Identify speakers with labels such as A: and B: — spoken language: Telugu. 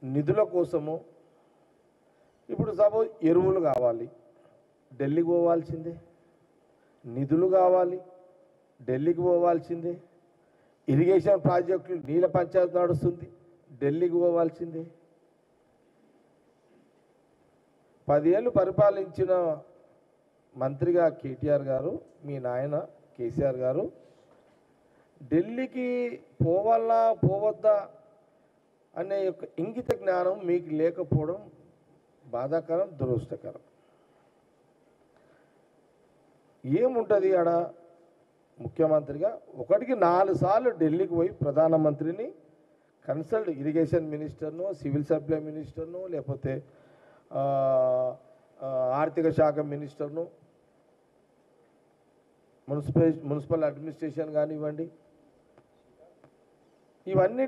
A: నిధుల కోసము ఇప్పుడు సపోజ్ ఎరువులు కావాలి, ఢిల్లీకి పోవాల్సిందే. నిధులు కావాలి, ఢిల్లీకి పోవాల్సిందే. ఇరిగేషన్ ప్రాజెక్టులు నీళ్ళ పంచాయతీ నడుస్తుంది, ఢిల్లీకి పోవాల్సిందే. 10 ఏళ్ళు పరిపాలించిన మంత్రిగా కేటీఆర్ గారు, మీ నాయన కేసీఆర్ గారు ఢిల్లీకి పోవాలా పోవద్దా అనే యొక్క ఇంగిత జ్ఞానం మీకు లేకపోవడం బాధాకరం, దురదృష్టకరం. ఏముంటుంది ఆడ ముఖ్యమంత్రిగా 1కి 4 సార్లు ఢిల్లీకి పోయి ప్రధానమంత్రిని కన్సల్ట్, ఇరిగేషన్ మినిస్టర్ను, సివిల్ సప్లై మినిస్టర్ను, లేకపోతే ఆర్థిక శాఖ మినిస్టర్ను, మున్సిపల్ అడ్మినిస్ట్రేషన్ కానివ్వండి, ఇవన్నీ